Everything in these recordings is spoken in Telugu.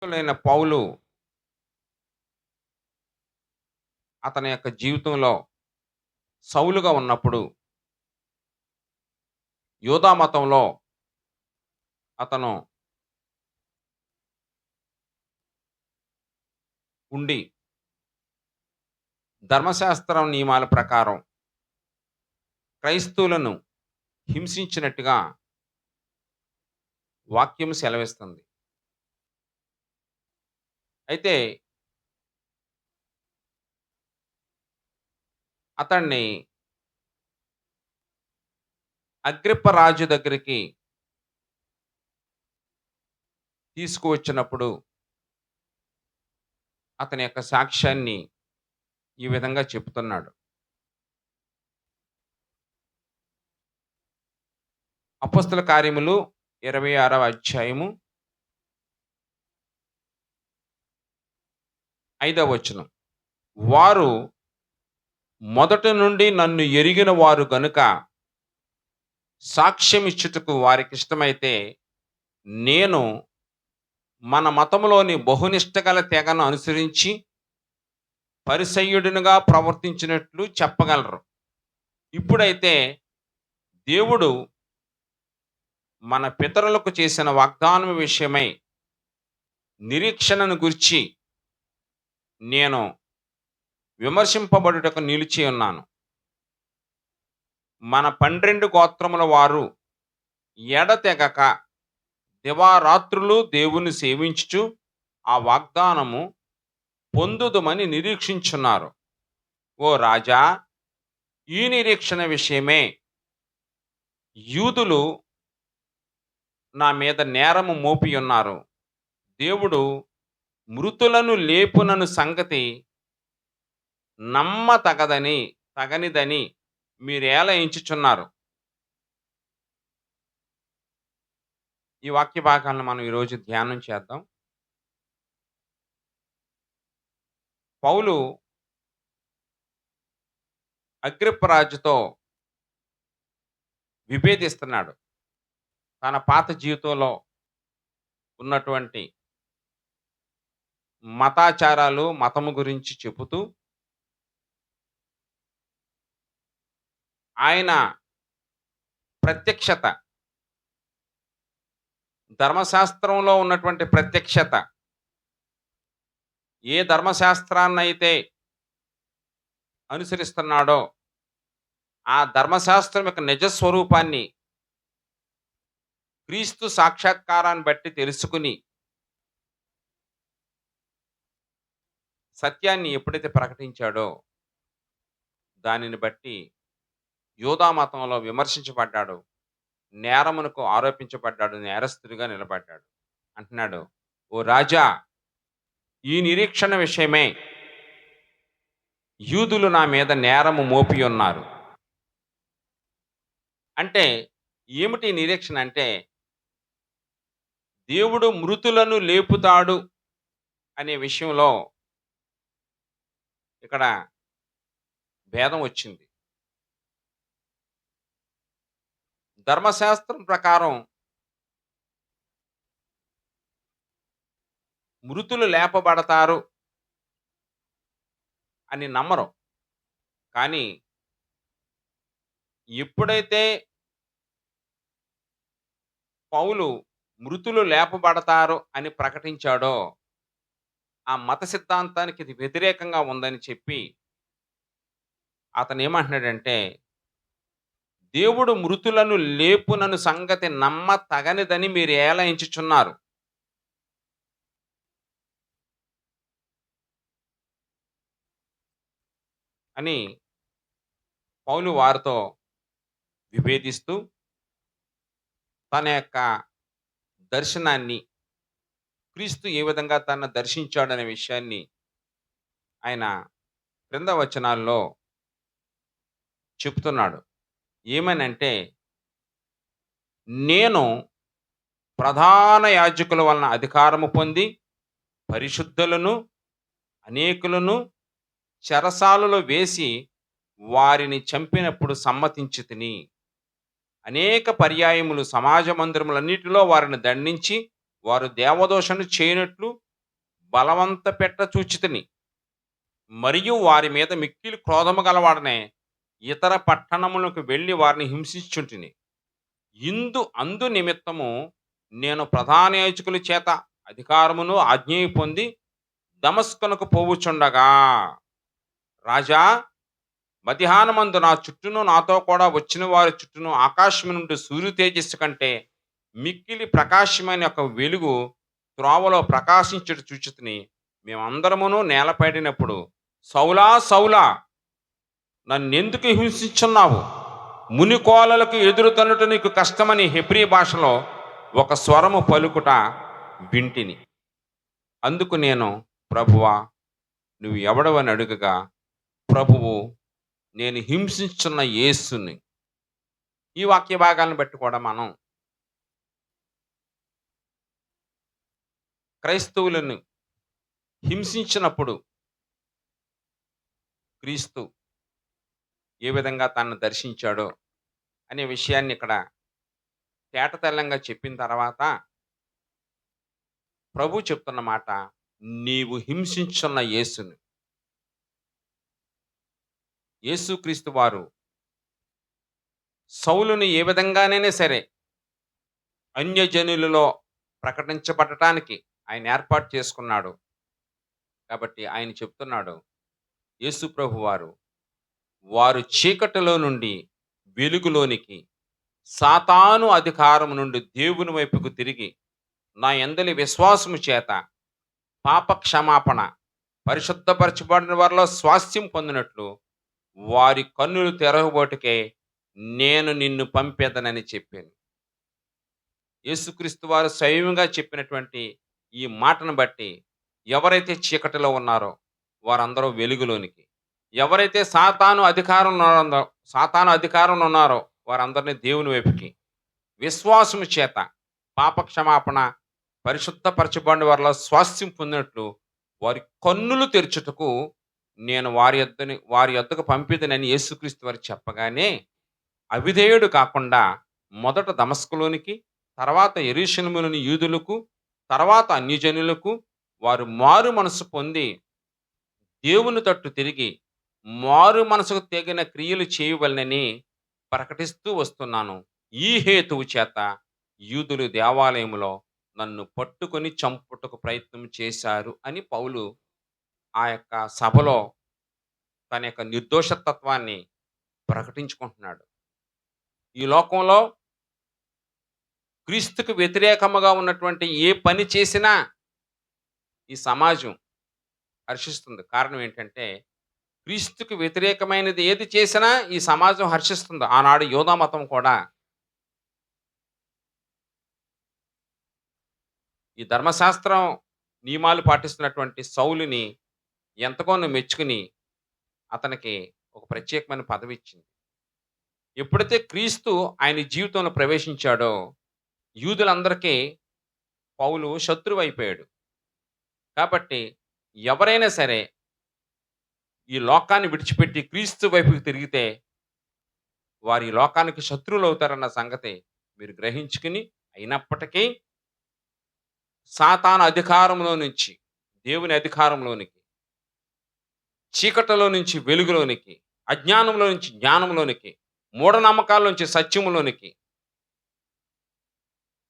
అపోస్తలుడైన పౌలు అతని యొక్క జీవితంలో సౌలుగా ఉన్నప్పుడు యూదా మతంలో అతను ఉండి ధర్మశాస్త్రం నియమాల ప్రకారం క్రైస్తవులను హింసించినట్టుగా వాక్యం సెలవిస్తుంది. అయితే అతన్ని అగ్రిప్ప రాజు దగ్గరికి తీసుకువచ్చినప్పుడు అతని యొక్క సాక్ష్యాన్ని ఈ విధంగా చెప్తున్నాడు. అపోస్తల కార్యములు 26వ అధ్యాయము 5వ వచనం. వారు మొదట నుండి నన్ను ఎరిగిన వారు గనుక సాక్ష్యమిచ్చుటకు వారికిష్టమైతే నేను మన మతములోని బహునిష్టగల తెగను అనుసరించి పరిసయ్యుడినిగా ప్రవర్తించినట్లు చెప్పగలరు. ఇప్పుడైతే దేవుడు మన పితరులకు చేసిన వాగ్దానం విషయమై నిరీక్షణను గురించి నేను విమర్శింపబడుటకు నిలిచి ఉన్నాను. మన 12 గోత్రముల వారు ఎడతెగక దివారాత్రులు దేవుని సేవించుచు ఆ వాగ్దానము పొందుదుమని నిరీక్షించున్నారు. ఓ రాజా, ఈ నిరీక్షణ విషయమే యూదులు నా మీద నేరము మోపి ఉన్నారు. దేవుడు మృతులను లేపునను సంగతి తగనిదని మీరేలా ఎంచుచున్నారు? ఈ వాక్య భాగాలను మనం ఈరోజు ధ్యానం చేద్దాం. పౌలు అగ్రిప్ప రాజుతో విభేదిస్తున్నాడు. తన పాత జీవితంలో ఉన్నటువంటి మతాచారాలు, మతము గురించి చెబుతూ ఆయన ప్రత్యక్షత, ధర్మశాస్త్రంలో ఉన్నటువంటి ప్రత్యక్షత, ఏ ధర్మశాస్త్రాన్నైతే అనుసరిస్తున్నాడో ఆ ధర్మశాస్త్రం యొక్క నిజస్వరూపాన్ని క్రీస్తు సాక్షాత్కారాన్ని బట్టి తెలుసుకుని సత్యాన్ని ఎప్పుడైతే ప్రకటించాడో దానిని బట్టి యూదా మతంలో విమర్శించబడ్డాడు, నేరమునకు ఆరోపించబడ్డాడు, నేరస్తుడిగా నిలబడ్డాడు. అంటున్నాడు, ఓ రాజా, ఈ నిరీక్షణ విషయమే యూదులు నా మీద నేరము మోపి ఉన్నారు. అంటే ఏమిటి నిరీక్షణ అంటే, దేవుడు మృతులను లేపుతాడు అనే విషయంలో ఇక్కడ భేదం వచ్చింది. ధర్మశాస్త్రం ప్రకారం మృతులు లేపబడతారు అని నమ్మరు. కానీ ఎప్పుడైతే పౌలు మృతులు లేపబడతారు అని ప్రకటించాడో ఆ మత సిద్ధాంతానికి ఇది వ్యతిరేకంగా ఉందని చెప్పి అతను ఏమంటున్నాడంటే, దేవుడు మృతులను లేపునను సంగతి తగనిదని మీరు ఎలా ఎంచుచున్నారు? అని పౌలు వారితో విభేదిస్తూ తన యొక్క దర్శనాన్ని, క్రీస్తు ఏ విధంగా తనను దర్శించాడనే విషయాన్ని ఆయన క్రింద వచనాల్లో చెప్తున్నాడు. ఏమనంటే, నేను ప్రధాన యాజకుల వలన అధికారము పొంది పరిశుద్ధులను అనేకులను చెరసాలలో వేసి వారిని చంపినప్పుడు సమ్మతించి తిని అనేక పర్యాయములు సమాజ మందిరములన్నిటిలో వారిని దండించి వారు దేవదోషను చేయనట్లు బలవంత పెట్ట చూచితిని. మరియు వారి మీద మిక్కిలి క్రోధము గలవాడనే ఇతర పట్టణములకు వెళ్ళి వారిని హింసించుచుంటిని. అందు నిమిత్తము నేను ప్రధాన యాజకుల చేత అధికారమును ఆజ్ఞయు పొంది దమస్కునకు పోవుచుండగా, రాజా, మధ్యాహ్నమందు నా చుట్టూను నాతో కూడా వచ్చిన వారి చుట్టూను ఆకాశము నుండి సూర్య తేజస్సు కంటే మిక్కిలి ప్రకాశమైన ఒక వెలుగు త్రోవలో ప్రకాశించుట చూచితిని. మేమందరమును నేలపడినప్పుడు, సౌలా, సౌలా, నన్నెందుకు హింసించున్నావు? మునికోలలకు ఎదురుతనుట నీకు కష్టమని హెబ్రీ భాషలో ఒక స్వరము పలుకుట వింటిని. అందుకు నేను, ప్రభువా, నువ్వు ఎవడవని అడుగగా, ప్రభువు, నేను హింసించున్న యేసుని. ఈ వాక్య భాగాలను బట్టి కూడా మనం క్రైస్తవులను హింసించినప్పుడు క్రీస్తు ఏ విధంగా తనను దర్శించాడో అనే విషయాన్ని ఇక్కడ తేటతెల్లంగా చెప్పిన తర్వాత ప్రభు చెప్తున్న మాట, నీవు హింసించున్న యేసుని. యేసుక్రీస్తు వారు సౌలుని ఏ విధంగానైనా సరే అన్యజనులలో ప్రకటించబడటానికి ఆయన ఏర్పాటు చేసుకున్నాడు. కాబట్టి ఆయన చెప్తున్నాడు, యేసు ప్రభు వారు చీకటిలో నుండి వెలుగులోనికి, సాతాను అధికారం నుండి దేవుని వైపుకు తిరిగి నా యందలి విశ్వాసము చేత పాప క్షమాపణ, పరిశుద్ధపరచబడిన వారిలో స్వాస్థ్యం పొందినట్లు వారి కన్నులు తెరవబోటుకే నేను నిన్ను పంపేదనని చెప్పాను. యేసుక్రీస్తు వారు స్వయంగా చెప్పినటువంటి ఈ మాటను బట్టి ఎవరైతే చీకటిలో ఉన్నారో వారందరూ వెలుగులోనికి, ఎవరైతే సాతాను అధికారంలో ఉన్నారో వారందరినీ దేవుని వైపుకి, విశ్వాసము చేత పాప క్షమాపణ, పరిశుద్ధపరచబడిన వారిలో స్వాస్థ్యం పొందినట్లు వారి కన్నులు తెరుచుటకు నేను వారి యొద్దకు పంపిదనని యేసుక్రీస్తు వారు చెప్పగానే, అవిధేయుడు కాకుండా మొదట దమస్కులోనికి, తర్వాత యెరూషలేములోని యూదులకు, తర్వాత అన్యజనులకు వారు మారు మనసు పొంది దేవుని తట్టు తిరిగి మారు మనసుకు తెగిన క్రియలు చేయవలనని ప్రకటిస్తూ వస్తున్నాను. ఈ హేతువు చేత యూదులు దేవాలయంలో నన్ను పట్టుకొని చంపుటకు ప్రయత్నం చేశారు అని పౌలు ఆ యొక్క సభలో తన యొక్క నిర్దోషతత్వాన్ని ప్రకటించుకుంటున్నాడు. ఈ లోకంలో క్రీస్తుకు వ్యతిరేకముగా ఉన్నటువంటి ఏ పని చేసినా ఈ సమాజం హర్షిస్తుంది. కారణం ఏంటంటే, క్రీస్తుకు వ్యతిరేకమైనది ఏది చేసినా ఈ సమాజం హర్షిస్తుంది. ఆనాడు యోధా మతం కూడా ఈ ధర్మశాస్త్రం నియమాలు పాటిస్తున్నటువంటి సౌలుని ఎంతగానో మెచ్చుకుని అతనికి ఒక ప్రత్యేకమైన పదవి ఇచ్చింది. ఎప్పుడైతే క్రీస్తు ఆయన జీవితంలో ప్రవేశించాడో యూదులందరికీ పౌలు శత్రువు అయిపోయాడు. కాబట్టి ఎవరైనా సరే ఈ లోకాన్ని విడిచిపెట్టి క్రీస్తు వైపుకి తిరిగితే వారి లోకానికి శత్రువులు అవుతారన్న సంగతి మీరు గ్రహించుకుని, అయినప్పటికీ సాతాను అధికారంలో నుంచి దేవుని అధికారంలోనికి, చీకటిలో నుంచి వెలుగులోనికి, అజ్ఞానంలో నుంచి జ్ఞానంలోనికి, మూఢనమ్మకాల నుంచి సత్యములోనికి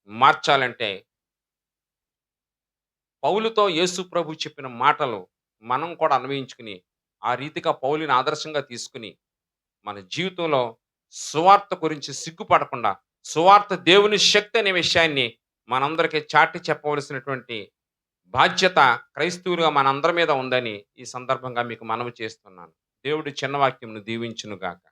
మార్చాలంటే పౌలుతో యేసు ప్రభు చెప్పిన మాటలు మనం కూడా అన్వయించుకుని, ఆ రీతిగా పౌలుని ఆదర్శంగా తీసుకుని మన జీవితంలో సువార్త గురించి సిగ్గుపడకుండా, సువార్త దేవుని శక్తి అనే విషయాన్ని మనందరికీ చాటి చెప్పవలసినటువంటి బాధ్యత క్రైస్తవులుగా మనందరి మీద ఉందని ఈ సందర్భంగా మీకు మనవి చేస్తున్నాను. దేవుడి చిన్న వాక్యంను దీవించునుగాక.